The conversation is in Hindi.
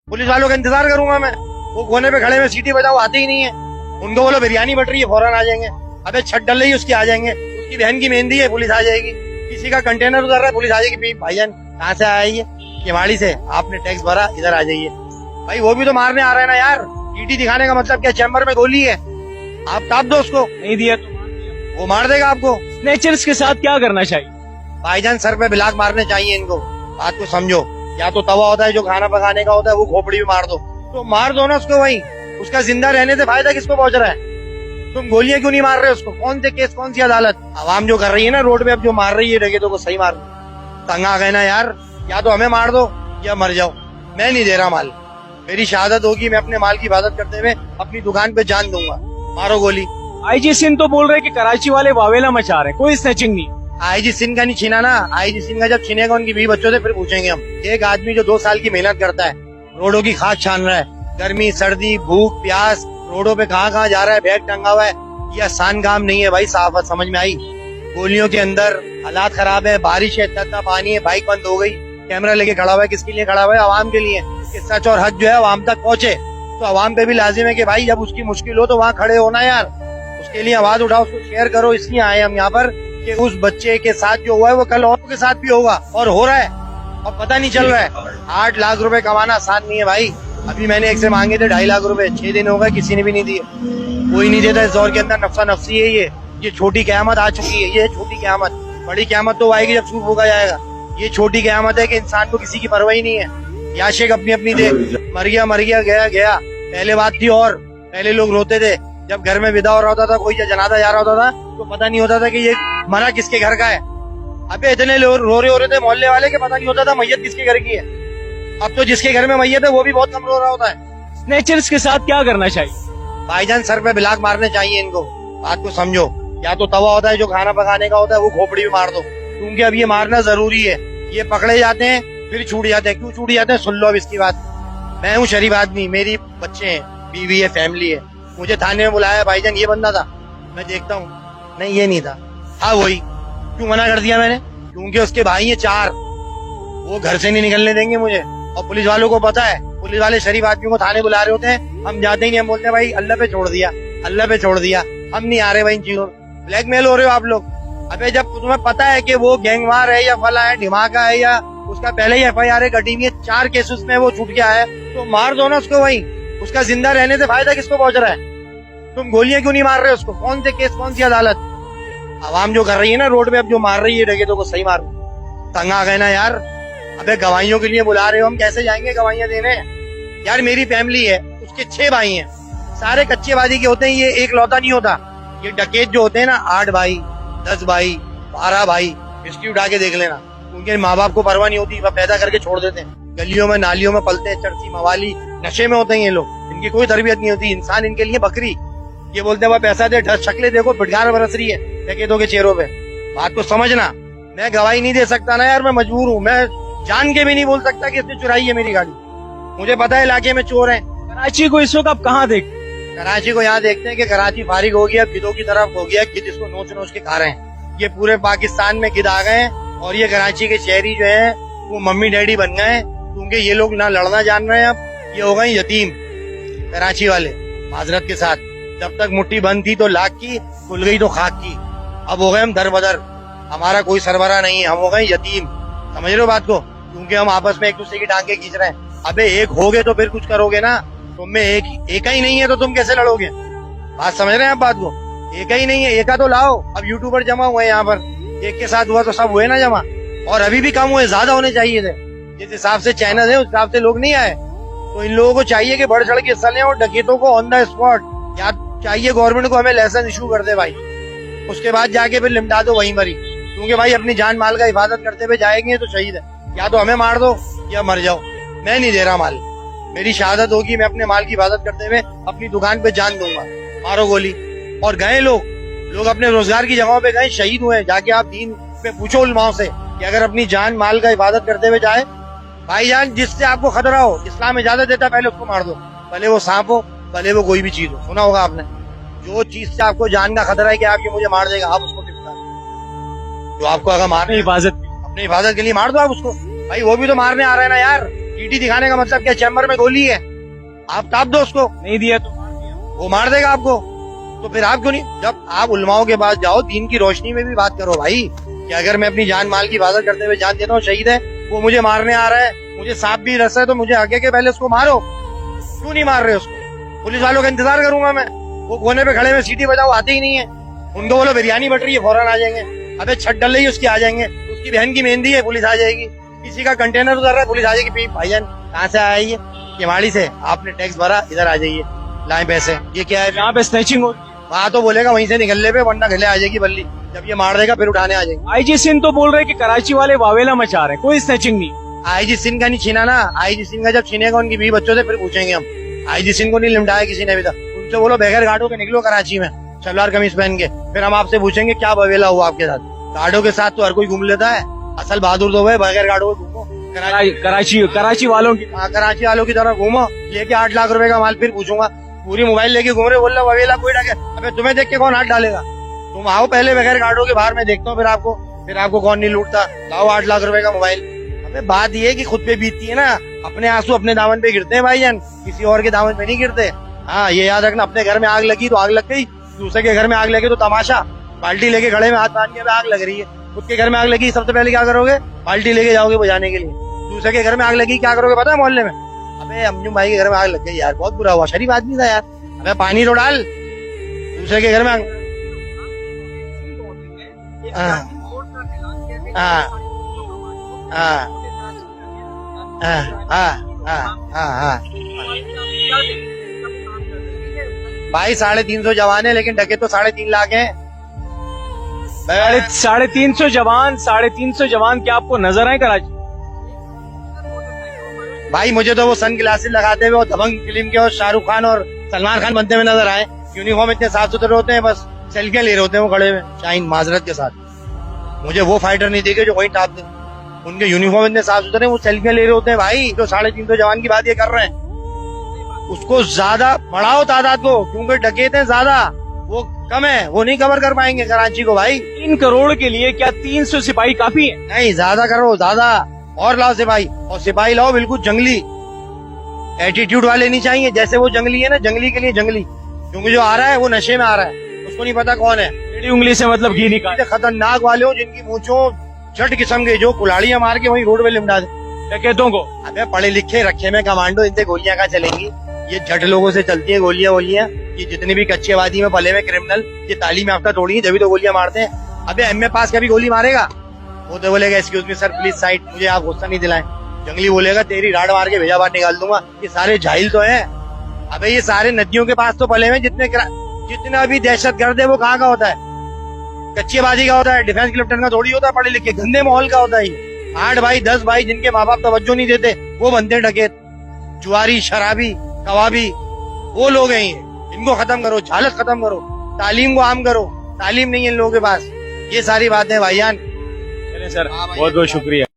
पुलिस वालों का इंतजार करूंगा मैं? वो कोने पे खड़े में सीटी बजाओ, आते ही नहीं है। उनको बोलो बिरयानी बट रही है, फौरन आ जाएंगे। अबे छत डल रही है उसकी, आ जाएंगे। उसकी बहन की मेहंदी है, पुलिस आ जाएगी। किसी का कंटेनर उतर रहा है, पुलिस आ जाएगी। भाईजान कहाँ से आया ये? केवाड़ी से। आपने टैक्स भरा, इधर आ जाइए। भाई वो भी तो मारने आ रहा है ना यार। सीटी दिखाने का मतलब क्या? चैम्बर में गोली है, आप ताप दो उसको। नहीं दिया तो वो मार देगा आपको। स्नेचर्स के साथ क्या करना चाहिए? भाईजान सर पे बिलाक मारने चाहिए इनको। बात को समझो। या तो तवा होता है जो खाना पकाने का होता है, वो खोपड़ी में मार दो, तो मार दो ना उसको। वही उसका जिंदा रहने से फायदा किसको पहुंच रहा है? तुम गोलियां क्यों नहीं मार रहे उसको? कौन से केस, कौन सी अदालत? आवाम जो कर रही है ना रोड पे, अब जो मार रही है डकैतों को, सही मार तंग आ गए ना यार। या तो हमें मार दो या मर जाओ। मैं नहीं दे रहा माल। मेरी शहादत होगी, मैं अपने माल की हिफाजत करते हुए अपनी दुकान पे जान दूंगा। मारो गोली। आईजी सिंह तो बोल रहे हैं कि कराची वाले वावेला मचा रहे हैं, कोई स्नेचिंग नहीं। आईजी सिंह का नहीं छीना ना। आईजी सिंह का जब छीनेगा उनकी 20 बच्चों से, फिर पूछेंगे हम। एक आदमी जो 2 साल की मेहनत करता है, रोडों की खाद छान रहा है, गर्मी सर्दी भूख प्यास, रोडों पे कहाँ जा रहा है, बैग टंगा हुआ है, ये आसान काम नहीं है भाई। साफ समझ में आई? गोलियों के अंदर हालात खराब है, बारिश है, इतना पानी है, बाइक बंद हो गई, कैमरा लेके खड़ा हुआ है। किसके लिए खड़ा हुआ है? आवाम के लिए। कि सच और हक जो है आवाम तक पहुंचे, तो आवाम पे भी लाजिम है कि भाई जब उसकी मुश्किल हो तो वहाँ खड़े होना यार। उसके लिए आवाज उठाओ, उसको शेयर करो। इसलिए आए हम यहाँ पर कि उस बच्चे के साथ जो हुआ है वो कल औरों के साथ भी होगा, और हो रहा है, और पता नहीं चल रहा है। 8 लाख रुपए कमाना आसान नहीं है भाई। अभी मैंने एक से मांगे थे 2.5 लाख रुपए, 6 दिन हो गए, किसी ने भी नहीं दिए। कोई नहीं देता इस दौर के अंदर। नफसा नफसी है ये छोटी क़यामत आ चुकी है। ये छोटी क़यामत, बड़ी क़यामत तो आएगी जब सूर फूका जाएगा। ये छोटी क़यामत है कि इंसान को किसी की परवाह ही नहीं है। याशेक अपनी अपनी दे, मर गया गया। पहले बात थी, और पहले लोग रोते थे जब घर में विदा हो रहा होता था, कोई जनाजा जा रहा होता था, तो पता नहीं होता था कि ये मरा किसके घर का है। अबे इतने लोग रो रहे थे मोहल्ले वाले के, पता नहीं होता था मैयत किसके घर की है। अब तो जिसके घर में मैयत है वो भी बहुत कम रो रहा होता है। स्नेचर्स के साथ क्या करना चाहिए? भाईजान सर पे बिलाक मारने चाहिए इनको। बात को समझो। या तो तवा होता है जो खाना पकाने का होता है, वो खोपड़ी में मार दो, क्योंकि अब ये मारना जरूरी है। ये पकड़े जाते हैं फिर छूट जाते हैं। क्यों छूट जाते हैं? सुन लो अब इसकी बात। मैं हूँ शरीफ आदमी, मेरी बच्चे हैं, बीवी है, फैमिली है। मुझे थाने में बुलाया, भाईजान ये बंदा था, मैं देखता हूँ, नहीं ये नहीं था, हाँ वही। क्यों मना कर दिया मैंने? क्योंकि उसके भाई है 4, वो घर से नहीं निकलने देंगे मुझे। और पुलिस वालों को पता है, पुलिस वाले शरीफ आदमियों को थाने बुला रहे होते हैं, हम जाते ही नहीं। हम बोलते हैं भाई अल्लाह पे छोड़ दिया, अल्लाह पे छोड़ दिया, हम नहीं आ रहे भाई इन चीजों। ब्लैकमेल हो रहे हो आप लोग। अबे जब तुम्हें पता है कि वो गैंगवार है या फला है, ढिमाका है, या उसका पहले ही FIR कटी हुई है, 4 केसेस में वो छूट गया है, तो मार दो ना उसको। वही उसका जिंदा रहने से फायदा किसको पहुंच रहा है? तुम गोलियां क्यों नहीं मार रहे उसको? कौन से केस, कौन सी अदालत? आवाम जो कर रही है ना रोड पे, अब जो मार रही है डकैतों को, सही मार तंग आ गए ना यार। अबे गवाहियों के लिए बुला रहे हो, हम कैसे जाएंगे गवाहियां देने? यार मेरी फैमिली है, उसके 6 भाई हैं, सारे कच्चेबाजी के होते हैं, ये एक लौता नहीं होता। ये डकैत जो होते हैं ना, 8 भाई, 10 भाई, 12 भाई, हिस्ट्री उठा के देख लेना। उनके माँ बाप को परवाह नहीं होती, वह पैदा करके छोड़ देते हैं, गलियों में नालियों में पलते हैं, चरसी मवाली नशे में होते हैं ये लोग। इनकी कोई तरबियत नहीं होती। इंसान इनके लिए बकरी। ये बोलते हैं वह पैसा दे, शक्लें देखो फिटकार बरस रही है डकैतों के चेहरों पे। बात को समझना। मैं गवाही नहीं दे सकता ना यार, मैं मजबूर हूँ। मैं जान के भी नहीं बोल सकता कि इसने चुराई है मेरी गाड़ी। मुझे पता है इलाके में चोर हैं। कराची को इस वक्त आप कहाँ देखते? कराची को यहाँ देखते हैं कि कराची फारिग हो गया, गिद्धों की तरफ हो गया। गिद्ध इसको नोच नोच के खा रहे हैं। ये पूरे पाकिस्तान में गिद्ध आ गए हैं, और ये कराची के शहरी जो है वो मम्मी डैडी बन गए, क्योंकि ये लोग ना लड़ना जान रहे हैं। अब ये हो गए यतीम कराची वाले, माजरत के साथ। जब तक मुट्ठी बंद थी तो लाख की, खुल गई तो खाक की। अब हो गए हम दर बदर, हमारा कोई सरबरा नहीं है, हम हो गए यतीम। समझ रहे हो बात को? क्योंकि हम आपस में एक दूसरे की टांगे खींच रहे हैं। अबे एक होगे तो फिर कुछ करोगे ना। तुम में एक ही नहीं है तो तुम कैसे लड़ोगे? बात समझ रहे हैं आप बात को? एक ही नहीं है, एका तो लाओ। अब यूट्यूबर जमा हुए यहाँ पर, एक के साथ हुआ तो सब हुए ना जमा। और अभी भी कम हुए, ज्यादा होने चाहिए थे। जिस हिसाब से चैनल है उस हिसाब से लोग नहीं आए। तो इन लोगों को चाहिए कि बढ़ चढ़ के हिस्सा लें, और डकैतों को ऑन द स्पॉट या चाहिए गवर्नमेंट को हमें लाइसेंस इशू कर दे भाई। उसके बाद जाके फिर लिमटा दो वहीं मरी। क्योंकि भाई अपनी जान माल का हिफाजत करते हुए जाएंगे तो शहीद है। या तो हमें मार दो या मर जाओ। मैं नहीं दे रहा माल। मेरी शहादत होगी, मैं अपने माल की हिफाजत करते हुए अपनी दुकान पे जान दूंगा। मारो गोली। और गए लोग अपने रोजगार की जगहों पे गए, शहीद हुए। जाके आप दीन पे पूछो उलमाओं से कि अगर अपनी जान माल का हिफाजत करते हुए जाए, भाईजान जिससे आपको खतरा हो, इस्लाम इजाजत देता है पहले उसको मार दो। भले वो सांप हो, भले वो कोई भी चीज हो। सुना होगा आपने, जो चीज से आपको जान का खतरा है कि आप ये मुझे मार देगा, आप उसको टिपका दो। जो आपको अगर मारने हिफाजत अपनी हिफाजत के लिए मार दो आप उसको। भाई वो भी तो मारने आ रहा है ना यार। चीटी दिखाने का मतलब क्या? चैम्बर में गोली है, आप ताप दो उसको, नहीं दिया तो वो मार देगा आपको। तो फिर आप क्यों नहीं? जब आप उलमाओं के पास जाओ, दीन की रोशनी में भी बात करो भाई, कि अगर मैं अपनी जान माल की हिफाजत करते हुए जान देता हूँ, शहीद है, वो मुझे मारने आ रहा है, मुझे सांप भी रस है, तो मुझे आगे के पहले उसको मारो। क्यों नहीं मार रहे उसको? पुलिस वालों का इंतजार करूंगा मैं, वो कोने पे खड़े में सीटी बजाओ, आते ही नहीं है। उनको बोलो बिरयानी बट रही है, फौरन आ जाएंगे। अबे छत डल रही है उसकी, आ जाएंगे। उसकी बहन की मेहंदी है, पुलिस आ जाएगी। किसी का कंटेनर उतर रहा है, पुलिस आ जाएगी। भाईजान कहाँ से आया ये? केवाड़ी से। आपने टैक्स भरा, इधर आ जाइए, लाए पैसे। ये क्या है? यहाँ पे स्नैचिंग हो। वहाँ तो बोलेगा वहीं से निकलने पे, वरना गले आ जाएगी बल्ली। जब ये मार देगा फिर उठाने आ जाएगी। आईजी सिंह तो बोल रहे कि कराची वाले वावेला मचा रहे हैं, कोई स्नैचिंग नहीं। आईजी सिंह का नहीं छीना ना, आईजी सिंह का जब छीनेगा उनकी बीवी बच्चों से, फिर पूछेंगे हम। आईजी सिंह को नहीं लिमटाया किसी ने अभी तक। उनसे बोलो बगैर गार्डों के निकलो कराची में, सलवार कमीज पहन के, फिर हम आपसे पूछेंगे क्या बवेला हुआ आपके साथ। गार्डों के साथ तो हर कोई घूम लेता है, असल बहादुर तो है, बगैर गार्डों के घूमो। कराची वालों की कराची वालों की तरह घूमो, लेके 8 लाख रुपए का माल, फिर पूछूंगा पूरी मोबाइल लेके घूम रहे, बोल रहे बवेला कोई डाके। अबे तुम्हें देख के कौन हाथ डालेगा? तुम आओ पहले बगैर गार्डों के बाहर, में देखता हूँ फिर आपको कौन नहीं लूटता। लाओ 8 लाख रुपए का मोबाइल। अबे बात ये है कि खुद पे बीतती है ना, अपने आंसू अपने दामन पे गिरते हैं भाईजान, किसी और के दामन पे नहीं गिरते। हाँ ये याद रखना, अपने घर में आग लगी तो आग लग गई, दूसरे के घर में आग लगे तो तमाशा। बाल्टी लेके खड़े में हाथ बांध के आग लग रही है, खुद के घर में आग लगी, सबसे पहले क्या करोगे? बाल्टी लेके जाओगे बुझाने के लिए। दूसरे के घर में आग लगी, क्या करोगे पता है? मोहल्ले में, अबे अम्जू भाई के घर में आग लग गई यार, बहुत बुरा हुआ, शरीफ आदमी था यार, अबे पानी तो डाल। दूसरे के घर में आग। हाँ हाँ हाँ हाँ हाँ हाँ। भाई 350 जवान है, लेकिन डके तो 3.5 लाख हैं। 350 जवान, 350 जवान क्या आपको नजर आए कराची? भाई मुझे तो वो सन ग्लासेस लगाते हुए, वो दबंग फिल्म के और शाहरुख खान और सलमान खान बनते हुए नजर आए। यूनिफॉर्म इतने साफ सुथरे होते हैं, बस सेल्फियां ले रहे होते हैं वो खड़े हुए, शाइन माजरत के साथ। मुझे वो फाइटर नहीं देखे जो वहीं टाप दे। उनके यूनिफॉर्म इतने साफ सुथरे, वो सेल्फियां ले रहे होते हैं। भाई जो 350 जवान की बात ये कर रहे हैं, उसको ज्यादा बढ़ाओ तादाद को, क्योंकि डकैत हैं ज्यादा, वो कम है, वो नहीं कवर कर पाएंगे कराची को। भाई 3 करोड़ के लिए क्या 300 सिपाही काफी है? नहीं, ज्यादा करो, ज्यादा और लाओ सिपाही, और सिपाही लाओ बिल्कुल जंगली एटीट्यूड वाले नहीं चाहिए। जैसे वो जंगली है ना, जंगली के लिए जंगली, क्योंकि जो आ रहा है वो नशे में आ रहा है, उसको नहीं पता कौन है। टेढ़ी उंगली से मतलब घी निकाल। खतरनाक वाले हो, जिनकी मूंछों जट किस्म के, जो कुल्हाड़ियां मार के वहीं रोड पे लिमटा दे डकैतों को। अबे पढ़े लिखे रखे में कमांडो, इनसे गोलियां कहाँ चलेंगी? ये जट लोगों से चलती है गोलियां वोलियां। ये जितने भी कच्चे आबादी में पले हुए क्रिमिनल, ये तालीम याफ्ता थोड़ी है, जब भी तो गोलियां मारते हैं। अबे एमए पास का भी गोली मारेगा? वो तो बोलेगा excuse me sir please side, मुझे आप गुस्सा नहीं दिलाएं। जंगली बोलेगा तेरी राड मार के भेजा बाहर निकाल दूंगा। ये सारे जाहिल तो हैं। अबे ये सारे नदियों के पास तो पले हुए, जितना भी दहशत गर्द है वो कहाँ का होता है? कच्ची आबादी का होता है, डिफेंस क्लिफ्टन का थोड़ी होता है, पढ़े लिखे गंदे माहौल का होता है। 8 भाई 10 भाई जिनके माँ बाप तवज्जो नहीं देते, वो बनते डकैत, जुआरी, शराबी, कबाबी, वो लोग हैं ये। इनको खत्म करो, झालत खत्म करो, तालीम को आम करो। तालीम नहीं है इन लोगों के पास। ये सारी बातें भाईजान। चले सर, बहुत बहुत शुक्रिया।